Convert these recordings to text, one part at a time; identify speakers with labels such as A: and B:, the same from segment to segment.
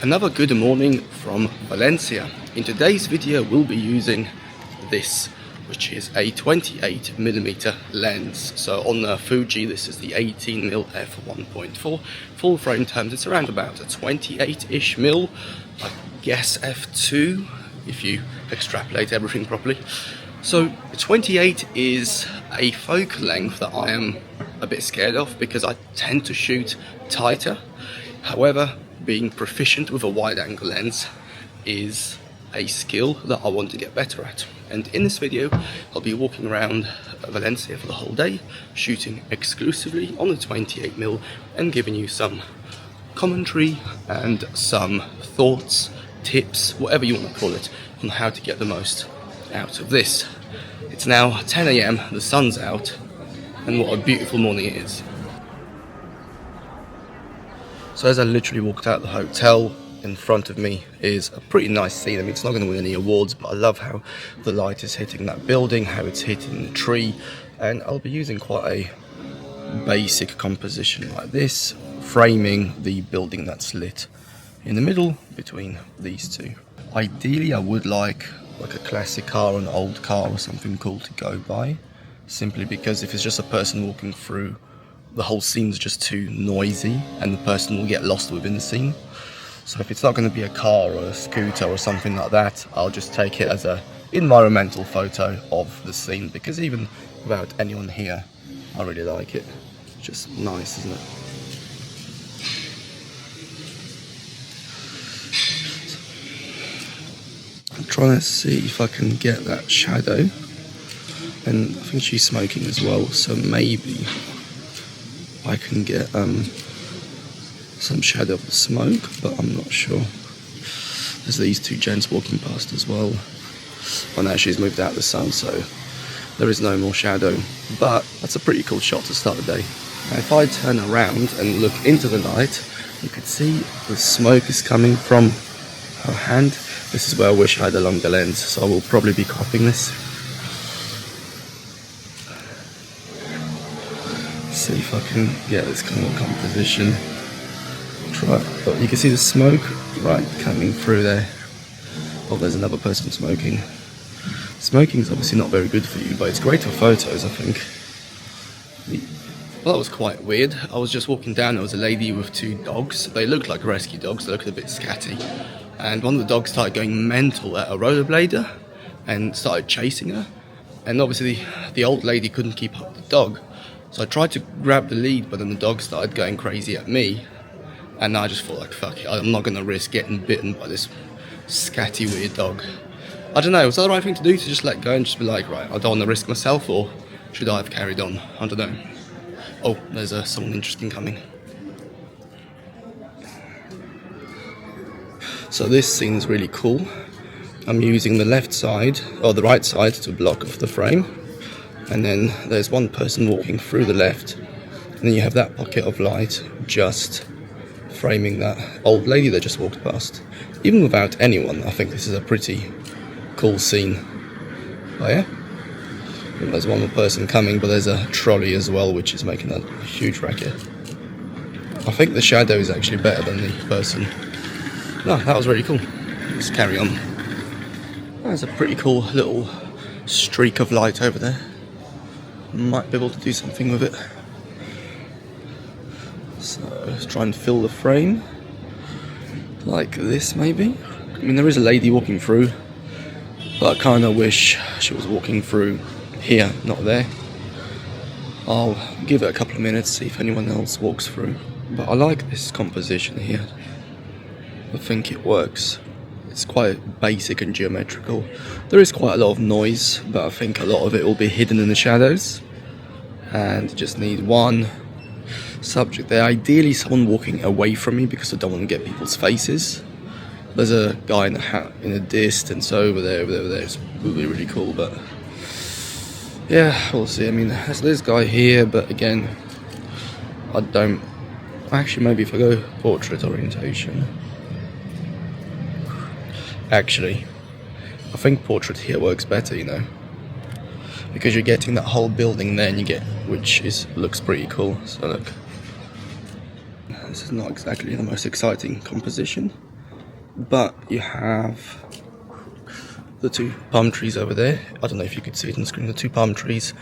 A: Another good morning from Valencia. In today's video we'll be using this, which is a 28mm lens. So on the Fuji this is the 18mm f1.4. Full frame terms it's around about a 28-ish mil, I guess f2 if you extrapolate everything properly. So 28 is a focal length that I am a bit scared of because I tend to shoot tighter. However, being proficient with a wide angle lens is a skill that I want to get better at. And in this video, I'll be walking around Valencia for the whole day, shooting exclusively on the 28mm and giving you some commentary and some thoughts, tips, whatever you want to call it, on how to get the most out of this. It's now 10 AM, the sun's out, and what a beautiful morning it is. So as I literally walked out of the hotel, in front of me is a pretty nice scene. I mean, it's not going to win any awards, but I love how the light is hitting that building, how it's hitting the tree, and I'll be using quite a basic composition like this, framing the building that's lit in the middle between these two. Ideally, I would like a classic car or an old car or something cool to go by, simply because if it's just a person walking through, the whole scene's just too noisy and the person will get lost within the scene. So if it's not going to be a car or a scooter or something like that, I'll just take it as an environmental photo of the scene, because even without anyone here, I really like it. It's just nice, isn't it? I'm trying to see if I can get that shadow, and I think she's smoking as well, so maybe I can get some shadow of the smoke, but I'm not sure. There's these two gents walking past as well. Oh no, she's moved out of the sun, so there is no more shadow, but that's a pretty cool shot to start the day. Now if I turn around and look into the light, you can see the smoke is coming from her hand. This is where I wish I had a longer lens, so I will probably be cropping this. See if I can get this kind of composition. Try, but you can see the smoke right coming through there. Oh, there's another person smoking. Smoking is obviously not very good for you, but it's great for photos, I think. Well, that was quite weird. I was just walking down, there was a lady with two dogs. They looked like rescue dogs, they looked a bit scatty. And one of the dogs started going mental at a rollerblader and started chasing her. And obviously the old lady couldn't keep up with the dog. So I tried to grab the lead, but then the dog started going crazy at me. And I just thought, like, fuck it, I'm not going to risk getting bitten by this scatty weird dog. I don't know, was that the right thing to do, to just let go and just be like, right, I don't want to risk myself, or should I have carried on? I don't know. Oh, there's someone interesting coming. So this scene is really cool. I'm using the left side, or the right side, to block off the frame. And then there's one person walking through the left, and then you have that pocket of light just framing that old lady that just walked past. Even without anyone, I think this is a pretty cool scene. Oh yeah? And there's one more person coming, but there's a trolley as well, which is making a huge racket. I think the shadow is actually better than the person. No, that was really cool. Let's carry on. There's a pretty cool little streak of light over there. Might be able to do something with it. So let's try and fill the frame like this, maybe. I mean, there is a lady walking through, but I kind of wish she was walking through here, not there. I'll give it a couple of minutes, see if anyone else walks through. But I like this composition here. I think it works. It's quite basic and geometrical. There is quite a lot of noise, but I think a lot of it will be hidden in the shadows. And just need one subject there. Ideally someone walking away from me, because I don't want to get people's faces. There's a guy in a hat in the distance over there. It's really, really cool, but yeah, we'll see. I mean, there's this guy here, but again, I don't... Actually, maybe if I go portrait orientation... Actually, I think portrait here works better, you know, because you're getting that whole building there, and you get, which looks pretty cool. So look, this is not exactly the most exciting composition, but you have the two palm trees over there. I don't know if you could see it on the screen. The two palm trees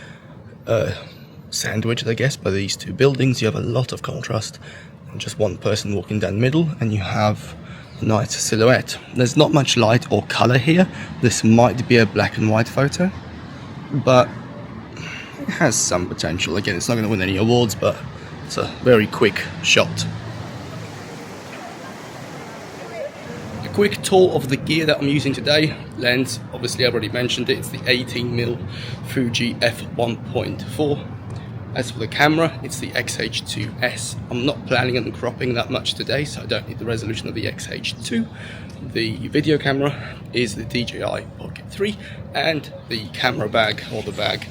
A: sandwiched, I guess, by these two buildings. You have a lot of contrast and just one person walking down the middle, and you have a nice silhouette. There's not much light or color here. This might be a black and white photo, but it has some potential. Again, it's not going to win any awards, but it's a very quick shot. A quick tour of the gear that I'm using today. Lens, obviously I've already mentioned it. It's the 18mm Fuji f1.4. As for the camera, it's the X-H2S. I'm not planning on cropping that much today, so I don't need the resolution of the X-H2. The video camera is the DJI Pocket 3, and the camera bag, or the bag,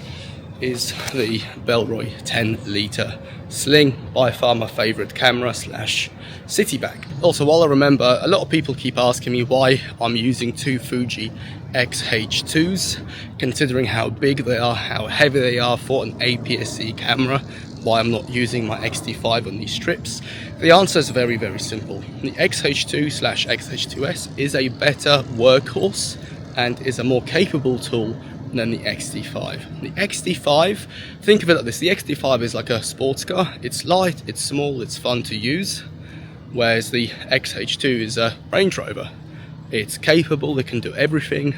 A: is the Bellroy 10-litre sling. By far my favourite camera slash city bag. Also, while I remember, a lot of people keep asking me why I'm using two Fuji X-H2s, considering how big they are, how heavy they are for an APS-C camera, why I'm not using my X-T5 on these strips. The answer is very, very simple. The X-H2 slash X-H2S is a better workhorse and is a more capable tool than the X-T5. The X-T5, think of it like this, the X-T5 is like a sports car. It's light, it's small, it's fun to use, whereas the X-H2 is a Range Rover. It's capable, it can do everything,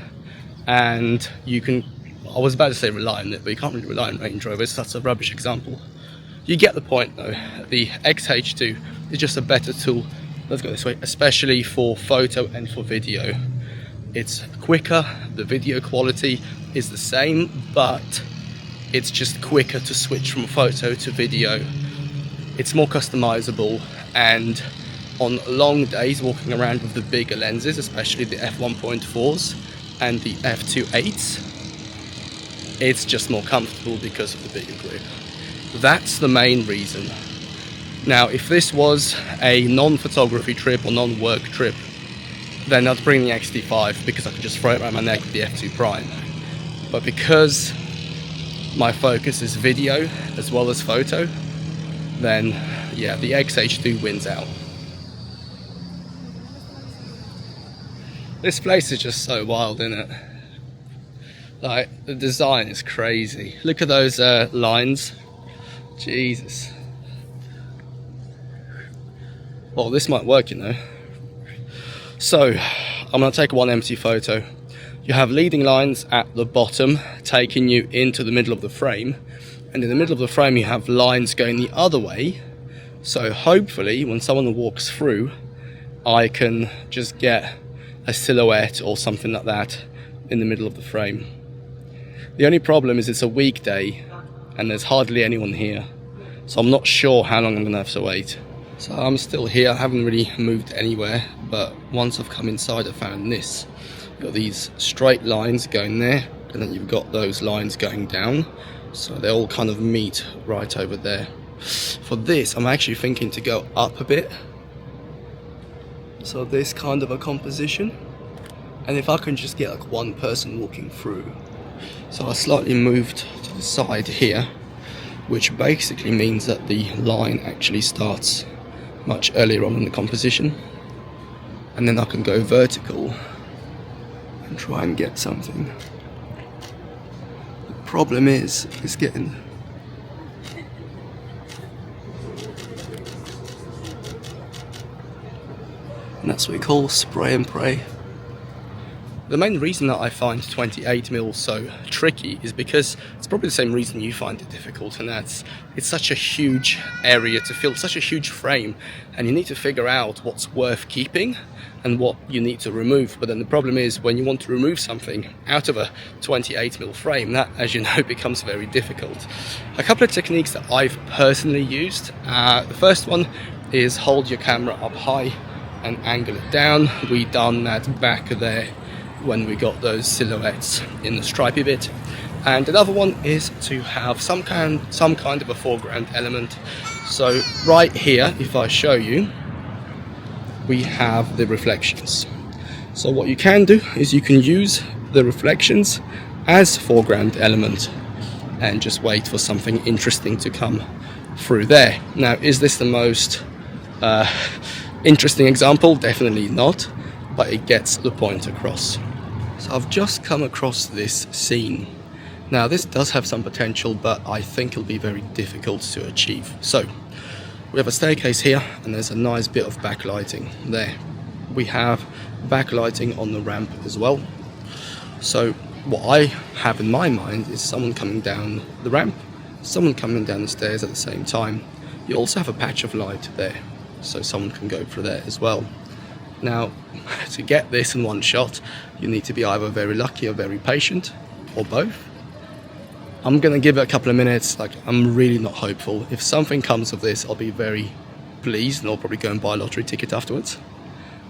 A: and you can, I was about to say rely on it, but you can't really rely on Range Rovers, that's a rubbish example. You get the point though. The X-H2 is just a better tool, let's go this way, especially for photo and for video. It's quicker, the video quality is the same, but it's just quicker to switch from photo to video. It's more customizable, and on long days walking around with the bigger lenses, especially the f1.4s and the f2.8s, it's just more comfortable because of the bigger grip. That's the main reason. Now, if this was a non-photography trip or non-work trip, then I'd bring the X-T5 because I could just throw it around my neck with the f2 Prime. But because my focus is video as well as photo, then yeah, the X-H2 wins out. This place is just so wild, isn't it? Like, the design is crazy. Look at those lines. Jesus. Well, this might work, you know. So, I'm going to take one empty photo. You have leading lines at the bottom taking you into the middle of the frame, and in the middle of the frame you have lines going the other way, so hopefully when someone walks through I can just get a silhouette or something like that in the middle of the frame. The only problem is it's a weekday and there's hardly anyone here, so I'm not sure how long I'm going to have to wait. So I'm still here, I haven't really moved anywhere, but once I've come inside I found this. You've got these straight lines going there, and then you've got those lines going down, so they all kind of meet right over there. For this, I'm actually thinking to go up a bit, so this kind of a composition, and if I can just get like one person walking through. So I slightly moved to the side here, which basically means that the line actually starts much earlier on in the composition, and then I can go vertical and try and get something. The problem is getting and that's what we call spray and pray. The main reason that I find 28mm so tricky is because it's probably the same reason you find it difficult, and that's it's such a huge area to fill, such a huge frame, and you need to figure out what's worth keeping and what you need to remove. But then the problem is when you want to remove something out of a 28mm frame, that, as you know, becomes very difficult. A couple of techniques that I've personally used. The first one is hold your camera up high and angle it down. We done that back there when we got those silhouettes in the stripy bit. And another one is to have some kind of a foreground element. So right here, if I show you, we have the reflections. So what you can do is you can use the reflections as foreground element and just wait for something interesting to come through there. Now, is this the most interesting example? Definitely not. but it gets the point across. So I've just come across this scene. Now this does have some potential, but I think it'll be very difficult to achieve. So we have a staircase here, and there's a nice bit of backlighting there. We have backlighting on the ramp as well. So what I have in my mind is someone coming down the ramp, someone coming down the stairs at the same time. You also have a patch of light there, so someone can go through there as well. Now, to get this in one shot, you need to be either very lucky or very patient, or both. I'm gonna give it a couple of minutes. Like, I'm really not hopeful. If something comes of this, I'll be very pleased, and I'll probably go and buy a lottery ticket afterwards.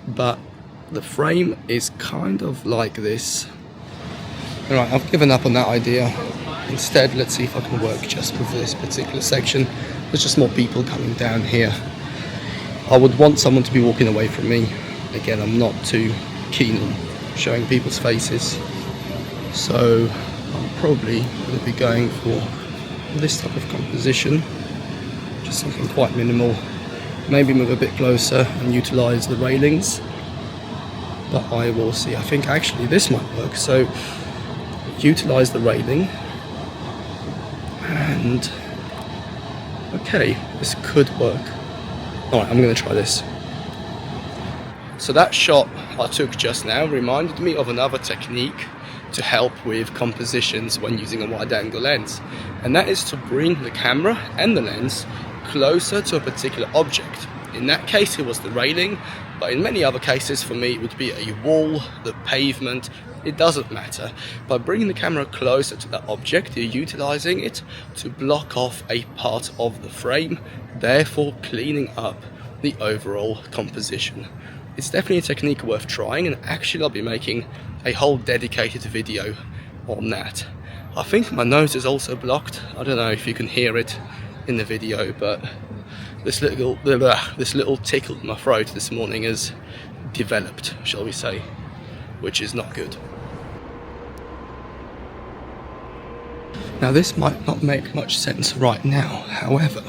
A: But the frame is kind of like this. Alright, I've given up on that idea. Instead, let's see if I can work just with this particular section. There's just more people coming down here. I would want someone to be walking away from me. Again, I'm not too keen on showing people's faces. So I'm probably going to be going for this type of composition. Just something quite minimal. Maybe move a bit closer and utilise the railings. But I will see. I think actually this might work. So utilise the railing. And okay, this could work. Alright, I'm going to try this. So that shot I took just now reminded me of another technique to help with compositions when using a wide angle lens, and that is to bring the camera and the lens closer to a particular object. In that case it was the railing, but in many other cases for me it would be a wall, the pavement, it doesn't matter. By bringing the camera closer to that object, you're utilizing it to block off a part of the frame, therefore cleaning up the overall composition. It's definitely a technique worth trying, and actually I'll be making a whole dedicated video on that. I think my nose is also blocked. I don't know if you can hear it in the video, but this little tickle in my throat this morning has developed, shall we say, which is not good. Now this might not make much sense right now, however,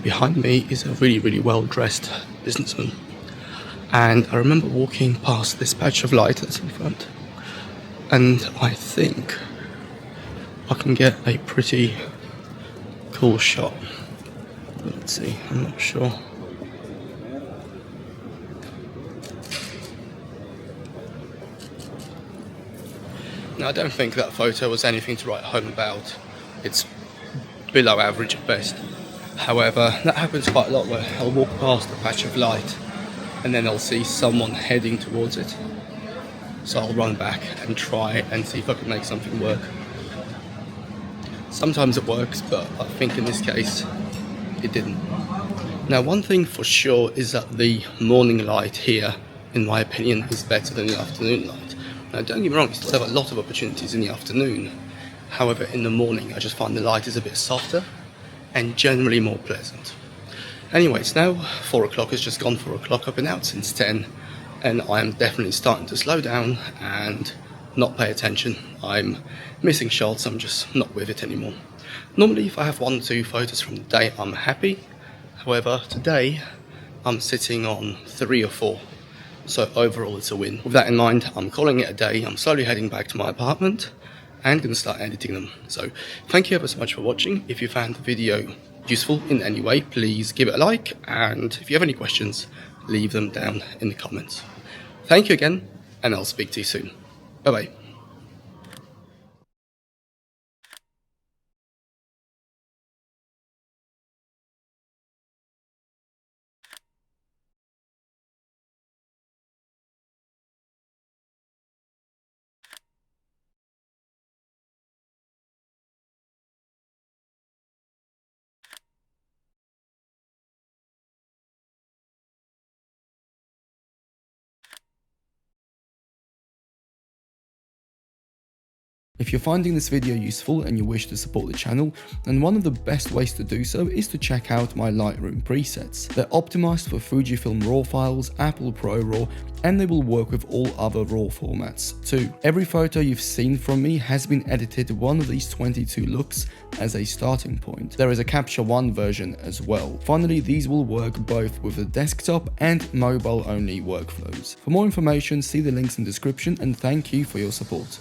A: behind me is a really well dressed businessman, and I remember walking past this patch of light that's in front, and I think I can get a pretty cool shot. Let's see, I'm not sure. Now I don't think that photo was anything to write home about. It's below average at best. However, that happens quite a lot where I'll walk past a patch of light and then I'll see someone heading towards it. So I'll run back and try and see if I can make something work. Sometimes it works, but I think in this case it didn't. Now one thing for sure is that the morning light here, in my opinion, is better than the afternoon light. Now don't get me wrong, you still have a lot of opportunities in the afternoon. However, in the morning I just find the light is a bit softer and generally more pleasant. Anyway, it's now 4 o'clock, it's just gone 4 o'clock, I've been out since 10 and I am definitely starting to slow down and not pay attention. I'm missing shots, I'm just not with it anymore. Normally if I have 1 or 2 photos from the day I'm happy. However, today I'm sitting on 3 or 4. So overall it's a win. With that in mind, I'm calling it a day. I'm slowly heading back to my apartment and going to start editing them. So thank you ever so much for watching. If you found the video useful in any way, please give it a like, and if you have any questions, leave them down in the comments. Thank you again, and I'll speak to you soon. Bye bye.
B: If you're finding this video useful and you wish to support the channel, then one of the best ways to do so is to check out my Lightroom presets. They're optimized for Fujifilm RAW files, Apple ProRAW, and they will work with all other RAW formats too. Every photo you've seen from me has been edited to one of these 22 looks as a starting point. There is a Capture One version as well. Finally, these will work both with the desktop and mobile only workflows. For more information, see the links in the description, and thank you for your support.